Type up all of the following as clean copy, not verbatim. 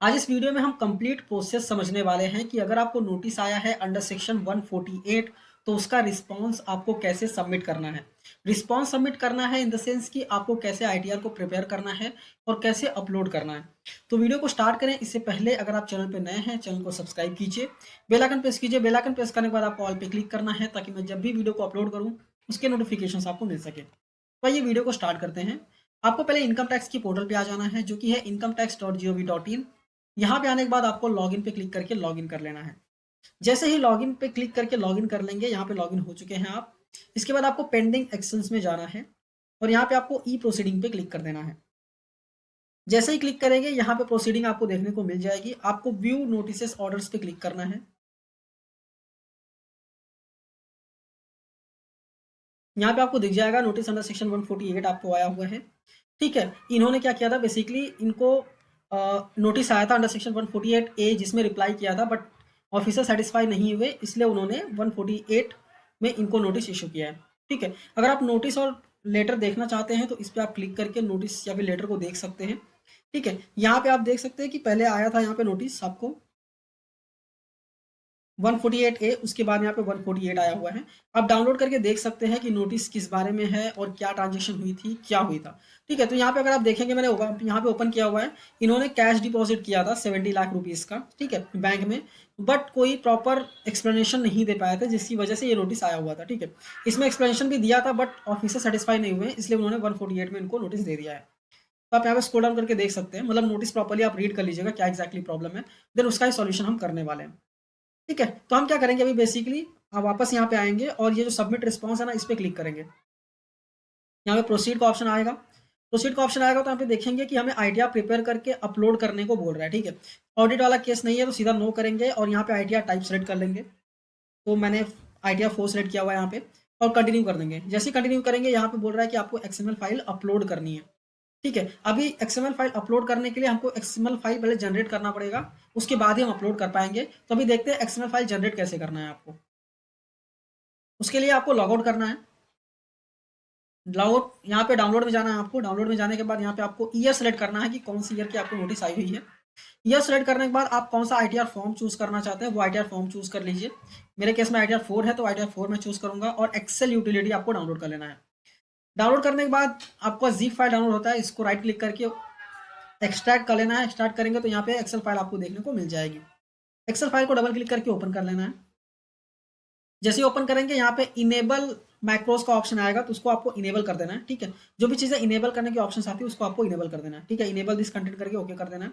आज इस वीडियो में हम कंप्लीट प्रोसेस समझने वाले हैं कि अगर आपको नोटिस आया है अंडर सेक्शन 148 तो उसका रिस्पांस आपको कैसे सबमिट करना है। रिस्पांस सबमिट करना है इन द सेंस कि आपको कैसे आईटीआर को प्रिपेयर करना है और कैसे अपलोड करना है। तो वीडियो को स्टार्ट करें इससे पहले अगर आप चैनल पर नए हैं चैनल को सब्सक्राइब कीजिए, बेल आइकन प्रेस कीजिए। बेल आइकन प्रेस करने के बाद आपको ऑल पे क्लिक करना है ताकि मैं जब भी वीडियो को अपलोड करूँ उसके नोटिफिकेशन आपको मिल सके। तो आइए वीडियो को स्टार्ट करते हैं। आपको पहले इनकम टैक्स की पोर्टल पे आ जाना है जो कि है incometax.gov.in। यहाँ पे आने के बाद आपको लॉगिन पे क्लिक करके लॉगिन कर लेना है। जैसे ही लॉगिन पे क्लिक करके लॉगिन कर लेंगे, यहाँ पे लॉगिन हो चुके हैं आप। इसके बाद आपको पेंडिंग एक्शंस में जाना है और यहाँ पे आपको ई प्रोसीडिंग पे क्लिक कर देना है। जैसे ही क्लिक करेंगे यहाँ पे प्रोसीडिंग आपको देखने को मिल जाएगी। आपको व्यू नोटिसेस ऑर्डर्स पे क्लिक करना है। यहाँ पे आपको दिख जाएगा नोटिस अंडर सेक्शन 148 आपको आया हुआ है। ठीक है, इन्होंने क्या किया था, बेसिकली इनको नोटिस आया था अंडर सेक्शन 148A जिसमें रिप्लाई किया था, बट ऑफिसर सेटिस्फाई नहीं हुए, इसलिए उन्होंने 148 में इनको नोटिस इशू किया है। ठीक है, अगर आप नोटिस और लेटर देखना चाहते हैं तो इस पर आप क्लिक करके नोटिस या फिर लेटर को देख सकते हैं। ठीक है, यहाँ पे आप देख सकते हैं कि पहले आया था यहाँ पे नोटिस आपको 148A, उसके बाद यहाँ पे 148 आया हुआ है। आप डाउनलोड करके देख सकते हैं कि नोटिस किस बारे में है और क्या ट्रांजेक्शन हुई थी, क्या हुई था। ठीक है, तो यहाँ पे अगर आप देखेंगे मैंने यहाँ पे ओपन किया हुआ है। इन्होंने कैश डिपॉजिट किया था 70 लाख रुपीज़ का, ठीक है, बैंक में, बट कोई प्रॉपर एक्सप्लेनेशन नहीं दे पाए थे जिसकी वजह से ये नोटिस आया हुआ था। ठीक है, इसमें एक्सप्लेनेशन भी दिया था बट ऑफिसर सेटिस्फाई नहीं हुए, इसलिए उन्होंने 148 में इनको नोटिस दे दिया है। तो आप यहाँ पे स्क्रॉल डाउन करके देख सकते हैं, मतलब नोटिस प्रॉपर्ली आप रीड कर लीजिएगा क्या एक्जैक्टली प्रॉब्लम है, देन उसका ही सॉल्यूशन हम करने वाले हैं। ठीक है, तो हम क्या करेंगे अभी, बेसिकली आप वापस यहाँ पे आएंगे और ये जो सबमिट रिस्पॉन्स है ना, इस पर क्लिक करेंगे। यहाँ पे प्रोसीड का ऑप्शन आएगा। प्रोसीड का ऑप्शन आएगा तो यहाँ पे देखेंगे कि हमें आईटीआर प्रिपेयर करके अपलोड करने को बोल रहा है। ठीक है, ऑडिट वाला केस नहीं है तो सीधा नो करेंगे और यहाँ पे आईटीआर टाइप सेलेक्ट कर लेंगे। तो मैंने आईटीआर 4 सेलेक्ट किया हुआ है यहाँ पे, और कंटिन्यू कर देंगे। जैसे ही कंटिन्यू करेंगे यहाँ पे बोल रहा है कि आपको एक्सएमएल फाइल अपलोड करनी है। ठीक है, अभी एक्सएमएल फाइल अपलोड करने के लिए हमको एक्सएमएल फाइल पहले जनरेट करना पड़ेगा, उसके बाद ही हम अपलोड कर पाएंगे। तो अभी देखते हैं एक्सएमएल फाइल जनरेट कैसे करना है आपको। उसके लिए आपको लॉग आउट करना है। लॉगआउट यहाँ पे डाउनलोड में जाना है आपको। डाउनलोड में जाने के बाद यहाँ पे आपको ईयर सेलेक्ट करना है कि कौन सी ईयर की आपको नोटिस आई हुई है। ईयर सेलेक्ट करने के बाद आप कौन सा आईटीआर फॉर्म चूज करना चाहते हैं वो आईटीआर फॉर्म चूज कर लीजिए। मेरे केस में आईटीआर 4 है तो आईटीआर 4 में चूज करूंगा, और एक्सेल यूटिलिटी आपको डाउनलोड कर लेना है। डाउनलोड करने के बाद आपका जीप फाइल डाउनलोड होता है, इसको राइट क्लिक करके एक्सट्रैक्ट कर लेना है। एक्सट्रैक्ट करेंगे तो यहाँ पे एक्सेल फाइल आपको देखने को मिल जाएगी। एक्सेल फाइल को डबल क्लिक करके ओपन कर लेना है। जैसे ही ओपन करेंगे यहाँ पे इनेबल मैक्रोस का ऑप्शन आएगा तो उसको आपको इनेबल कर देना है। ठीक है, जो भी चीज़ें इनेबल करने की ऑप्शन आती है उसको आपको इनेबल कर देना है। ठीक है, इनेबल दिस कंटेंट करके ओके कर देना है।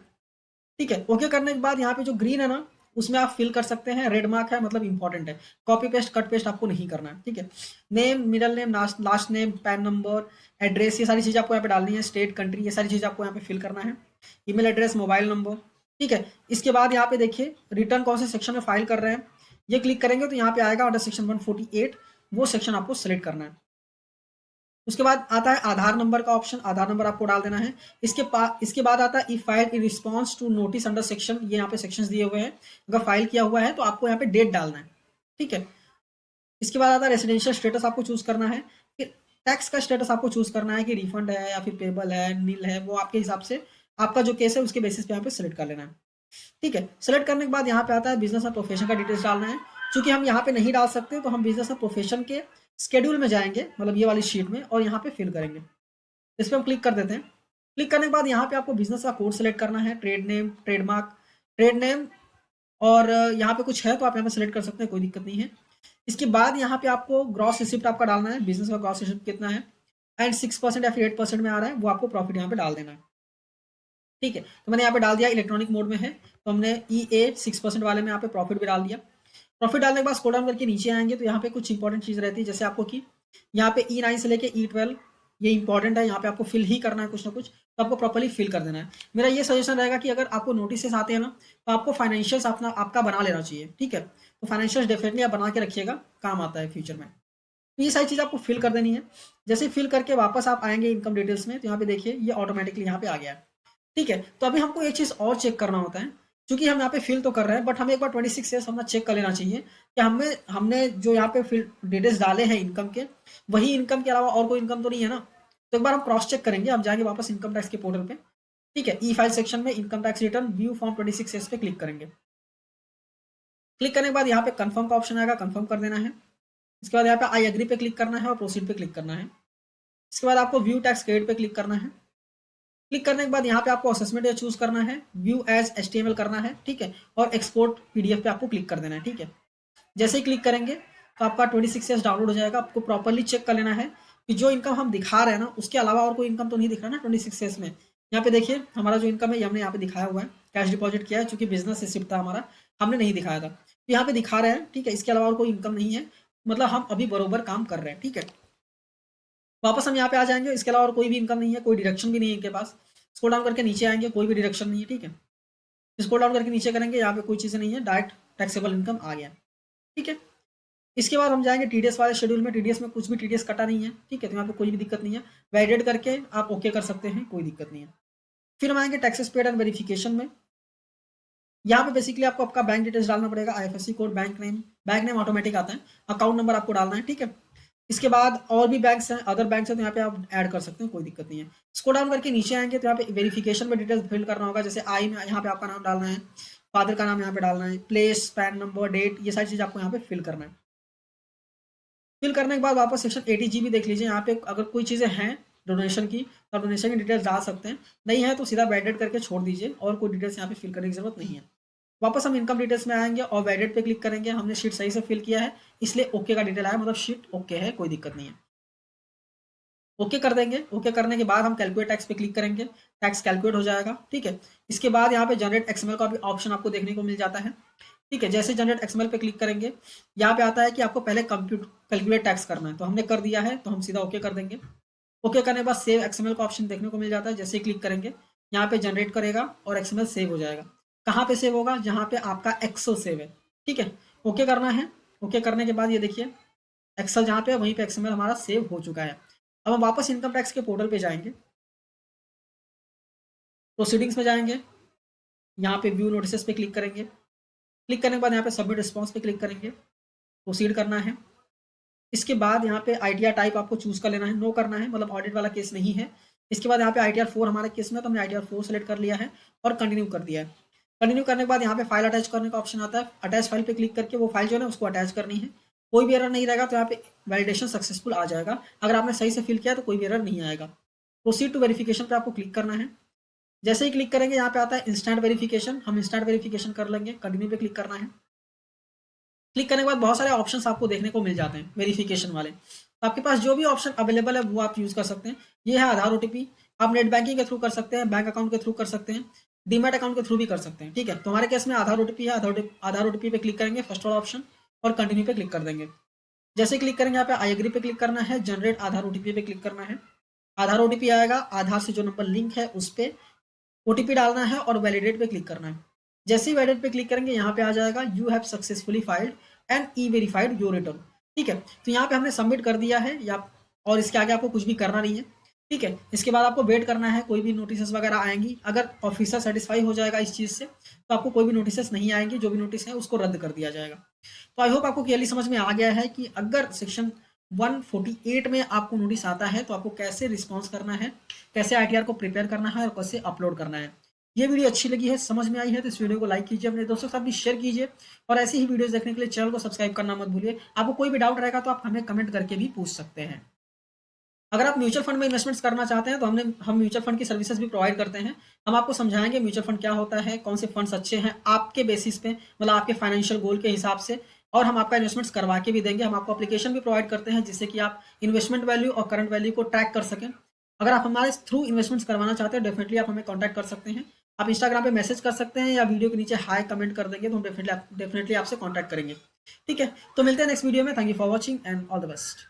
ठीक है, ओके करने के बाद यहाँ पे जो ग्रीन है ना, उसमें आप फिल कर सकते हैं। रेड मार्क है मतलब इंपॉर्टेंट है। कॉपी पेस्ट कट पेस्ट आपको नहीं करना है। ठीक है, name, middle name, last name, pan number, address, ये सारी चीज़ें आपको यहाँ पे डालनी है। स्टेट, कंट्री, ये सारी चीज़ें आपको यहाँ पे फिल करना है। Email address, mobile number. ठीक है, इसके बाद यहाँ पे देखिए रिटर्न कौन से सेक्शन में फाइल कर रहे हैं, ये क्लिक करेंगे तो यहाँ पे आएगा अंडर सेक्शन 148, वो सेक्शन आपको सेलेक्ट करना है। उसके बाद आता है आधार नंबर का ऑप्शन, आधार नंबर आपको डाल देना है। इसके बाद आता है e file in response to notice under section, ये यहाँ पे सेक्शंस दिए हुए हैं। अगर फाइल किया हुआ है तो आपको यहाँ पे डेट डालना है। ठीक है, इसके बाद आता है रेसिडेंशियल स्टेटस आपको चूज करना है। फिर टैक्स का स्टेटस आपको चूज करना है कि रिफंड है या फिर पेबल है, नील है, वो आपके हिसाब से आपका जो केस है उसके बेसिस पे यहाँ पे सेलेक्ट कर लेना है। ठीक है, सेलेक्ट करने के बाद यहाँ पे आता है बिजनेस और प्रोफेशन का डिटेल्स डालना है। चूंकि हम यहाँ पे नहीं डाल सकते तो हम बिजनेस और प्रोफेशन के स्केड्यूल में जाएंगे, मतलब ये वाली शीट में, और यहाँ पे फिल करेंगे। इस पर हम क्लिक कर देते हैं। क्लिक करने के बाद यहाँ पे आपको बिजनेस का कोड सेलेक्ट करना है, trade name, trademark, trade name, और यहाँ पे कुछ है तो आप यहाँ पे सेलेक्ट कर सकते हैं, कोई दिक्कत नहीं है। इसके बाद यहाँ पे आपको ग्रॉस रिसिप्ट आपका डालना है, बिजनेस का ग्रॉस रिसिप्ट कितना है, एंड 6% या फिर 8% में आ रहा है, वो आपको प्रॉफिट यहाँ पे डाल देना है। ठीक है, तो मैंने यहाँ पे डाल दिया, इलेक्ट्रॉनिक मोड में है तो हमने EA 6% वाले में यहाँ पे प्रॉफिट भी डाल दिया। प्रॉफिट डालने के बाद स्क्रॉल डाउन करके नीचे आएंगे तो यहाँ पे कुछ इंपॉर्टेंट चीज़ रहती है, जैसे आपको कि यहाँ पे E9 से लेके E12 ये इंपॉर्टेंट है, यहाँ पे आपको फिल ही करना है कुछ ना कुछ, तो आपको प्रॉपर्ली फिल कर देना है। मेरा ये सजेशन रहेगा कि अगर आपको नोटिस आते हैं ना तो आपको फाइनेंशियल्स अपना आपका बना लेना चाहिए। ठीक है, तो फाइनेंशियल्स डेफिनेटली आप बना के रखिएगा, काम आता है फ्यूचर में। तो ये सारी चीज़ आपको फिल कर देनी है। जैसे फिल करके वापस आप आएंगे इनकम डिटेल्स में तो यहाँ पे देखिए ये ऑटोमेटिकली यहाँ पे आ गया है। ठीक है, तो अभी हमको एक चीज़ और चेक करना होता है, क्योंकि हम यहाँ पे फिल तो कर रहे हैं बट हमें एक बार 26 ईयर्स अपना चेक कर लेना चाहिए कि हमें हमने जो यहाँ पे फिल डिटेल्स डाले हैं इनकम के, वही इनकम के अलावा और कोई इनकम तो नहीं है ना। तो एक बार हम क्रॉस चेक करेंगे, हम जाएंगे वापस इनकम टैक्स के पोर्टल पे। ठीक है, ई फाइल सेक्शन में income tax return view form 26S पे क्लिक करेंगे। क्लिक करने के बाद यहाँ पे कंफर्म का ऑप्शन आएगा, कंफर्म कर देना है। इसके बाद यहाँ पे आई एग्री पे क्लिक करना है और प्रोसीड पे क्लिक करना है। इसके बाद आपको व्यू टैक्स क्रेडिट पे क्लिक करना है। क्लिक करने के बाद यहाँ पे आपको असेसमेंट चूज करना है, व्यू एज HTML करना है, ठीक है, और एक्सपोर्ट PDF पे आपको क्लिक कर देना है। ठीक है, जैसे ही क्लिक करेंगे तो आपका 26S डाउनलोड हो जाएगा। आपको प्रॉपरली चेक कर लेना है कि जो इनकम हम दिखा रहे हैं ना उसके अलावा और कोई इनकम तो नहीं दिख रहा ना 26S में। यहाँ पे देखिए हमारा जो इनकम है ये हमने यहाँ पे दिखाया हुआ है, कैश डिपॉजिट किया है, चूंकि बिजनेस रिसिप्ट था हमारा, हमने नहीं दिखाया था, तो यहाँ पे दिखा रहे हैं। ठीक है, इसके अलावा और कोई इनकम नहीं है, मतलब हम अभी बरोबर काम कर रहे हैं। ठीक है, वापस हम यहाँ पे आ जाएंगे। इसके अलावा और कोई भी इनकम नहीं है, कोई डिडक्शन भी नहीं है इनके पास। स्क्रॉल डाउन करके नीचे आएंगे, कोई भी डिडक्शन नहीं है। ठीक है, स्क्रॉल डाउन करके नीचे करेंगे, यहाँ पे कोई चीज़ें नहीं है, डायरेक्ट टैक्सेबल इनकम आ गया। ठीक है, इसके बाद हम जाएंगे TDS वाले शेड्यूल में। TDS में कुछ भी TDS कटा नहीं है। ठीक है, तो यहाँ पे कोई भी दिक्कत नहीं है, वैलिडेट करके आप ओके कर सकते हैं, कोई दिक्कत नहीं है। फिर हम आएंगे टैक्सेस पेड एंड वेरिफिकेशन में। यहाँ पे बेसिकली आपको आपका बैंक डिटेल्स डालना पड़ेगा, IFSC code, bank name automatic आता है, अकाउंट नंबर आपको डालना है। ठीक है, इसके बाद और भी बैंक्स हैं, अदर बैंक्स हैं, तो यहाँ पे आप ऐड कर सकते हैं, कोई दिक्कत नहीं है। स्क्रॉल डाउन करके नीचे आएंगे तो यहाँ पे वेरिफिकेशन में डिटेल्स फिल करना होगा, जैसे आई में यहाँ पे आपका नाम डालना है, फादर का नाम यहाँ पे डालना है, प्लेस, पैन नंबर, डेट, ये सारी चीज़ आपको यहाँ पे फिल करना है। फिल करने के बाद वापस सेक्शन 80G भी देख लीजिए। यहाँ पे अगर कोई चीज़ें हैं डोनेशन की तो डोनेशन की डिटेल्स डाल सकते हैं, नहीं है तो सीधा वैलिडेट करके छोड़ दीजिए, और कोई डिटेल्स यहाँ पे फिल करने की जरूरत नहीं है। वापस हम इनकम डिटेल्स में आएंगे और वैलिडेट पे क्लिक करेंगे। हमने शीट सही से फिल किया है इसलिए ओके का डिटेल आया, मतलब शीट ओके है, कोई दिक्कत नहीं है। ओके कर देंगे। ओके करने के बाद हम कैलकुलेट टैक्स पे क्लिक करेंगे, टैक्स कैलकुलेट हो जाएगा। ठीक है, इसके बाद यहाँ पे जनरेट XML का भी ऑप्शन आपको देखने को मिल जाता है। ठीक है, जैसे जनरेट XML पे क्लिक करेंगे यहाँ पे आता है कि आपको पहले कैलकुलेट टैक्स करना है, तो हमने कर दिया है, तो हम सीधा ओके कर देंगे। ओके करने के बाद सेव XML का ऑप्शन देखने को मिल जाता है। जैसे ही क्लिक करेंगे यहाँ पे जनरेट करेगा और XML सेव हो जाएगा। कहाँ पे सेव होगा? जहाँ पे आपका एक्सेल सेव है। ठीक है, ओके करना है। ओके करने के बाद ये देखिए एक्सेल जहाँ पे है वहीं पे XML हमारा सेव हो चुका है। अब हम वापस इनकम टैक्स के पोर्टल पे जाएंगे, प्रोसीडिंग्स में जाएंगे, यहाँ पे व्यू नोटिसेस पे क्लिक करेंगे। क्लिक करने के बाद यहाँ पे सबमिट रिस्पॉन्स पे क्लिक करेंगे, प्रोसीड करना है। इसके बाद यहाँ पे ITR टाइप आपको चूज कर लेना है, नो करना है, मतलब ऑडिट वाला केस नहीं है। इसके बाद यहाँ पे ITR 4 हमारे केस में, तो हमने ITR 4 सेलेक्ट कर लिया है और कंटिन्यू कर दिया है। कंटिन्यू करने के बाद यहाँ पे फाइल अटैच करने का ऑप्शन आता है, अटैच फाइल पे क्लिक करके वो फाइल जो है उसको अटैच करनी है। कोई भी एरर नहीं रहेगा तो यहाँ पे वैलिडेशन सक्सेसफुल आ जाएगा। अगर आपने सही से फिल किया तो कोई भी एरर नहीं आएगा। प्रोसीड टू वेरिफिकेशन पे आपको क्लिक करना है। जैसे ही क्लिक करेंगे यहाँ पे आता है इंस्टेंट वेरिफिकेशन, हम इंस्टेंट वेरिफिकेशन कर लेंगे, कंटिन्यू पे क्लिक करना है। क्लिक करने के बाद बहुत सारे ऑप्शंस आपको देखने को मिल जाते हैं वेरिफिकेशन वाले, तो आपके पास जो भी ऑप्शन अवेलेबल है वो आप यूज़ कर सकते हैं। ये है आधार OTP, आप नेट बैंकिंग के थ्रू कर सकते हैं, बैंक अकाउंट के थ्रू कर सकते हैं, डीमैट अकाउंट के थ्रू भी कर सकते हैं। ठीक है, तो हमारे केस में आधार OTP है, आधार OTP पे क्लिक करेंगे, फर्स्ट वाला ऑप्शन, और कंटिन्यू पे क्लिक कर देंगे। जैसे क्लिक करेंगे यहाँ पे आई एग्री पे क्लिक करना है, जनरेट आधार OTP पे क्लिक करना है। आधार OTP आएगा, आधार से जो नंबर लिंक है उस पर OTP डालना है और वैलिडेट पे क्लिक करना है। जैसे ही वैलिडेट पे क्लिक करेंगे यहाँ पे आ जाएगा you have successfully filed and e-verified your return. ठीक है, तो यहाँ पे हमने सबमिट कर दिया है या, और इसके आगे आपको कुछ भी करना नहीं है। ठीक है, इसके बाद आपको वेट करना है, कोई भी नोटिस वगैरह आएंगी। अगर ऑफिसर सेटिस्फाई हो जाएगा इस चीज़ से तो आपको कोई भी नोटिस नहीं आएंगी, जो भी नोटिस है उसको रद्द कर दिया जाएगा। तो आई होप आपको क्लियरली समझ में आ गया है कि अगर सेक्शन 148 में आपको नोटिस आता है तो आपको कैसे रिस्पॉन्स करना है, कैसे ITR को प्रिपेयर करना है और कैसे अपलोड करना है। ये वीडियो अच्छी लगी है, समझ में आई है तो इस वीडियो को लाइक कीजिए, अपने दोस्तों के साथ भी शेयर कीजिए, और ऐसी ही वीडियोस देखने के लिए चैनल को सब्सक्राइब करना मत भूलिए। आपको कोई भी डाउट रहेगा तो आप हमें कमेंट करके भी पूछ सकते हैं। अगर आप म्यूचुअल फंड में इन्वेस्टमेंट्स करना चाहते हैं तो हम म्यूचुअल फंड की सर्विसेज भी प्रोवाइड करते हैं। हम आपको समझाएंगे म्यूचुअल फंड क्या होता है, कौन से फंड्स अच्छे हैं आपके बेसिस पे, मतलब आपके फाइनेंशियल गोल के हिसाब से, और हम आपका इन्वेस्टमेंट्स करवा के भी देंगे। हम आपको एप्लीकेशन भी प्रोवाइड करते हैं जिससे कि आप इन्वेस्टमेंट वैल्यू और करंट वैल्यू को ट्रैक कर सकें। अगर आप हमारे थ्रू इन्वेस्टमेंट्स करवाना चाहते हैं डेफिनेटली आप हमें कॉन्टैक्ट कर सकते हैं। आप इंस्टाग्राम पे मैसेज कर सकते हैं या वीडियो के नीचे हाई कमेंट कर देंगे तो हम डेफिनेटली आपसे कॉन्टैक्ट करेंगे। ठीक है, तो मिलते हैं नेक्स्ट वीडियो में। Thank you for watching and all the best.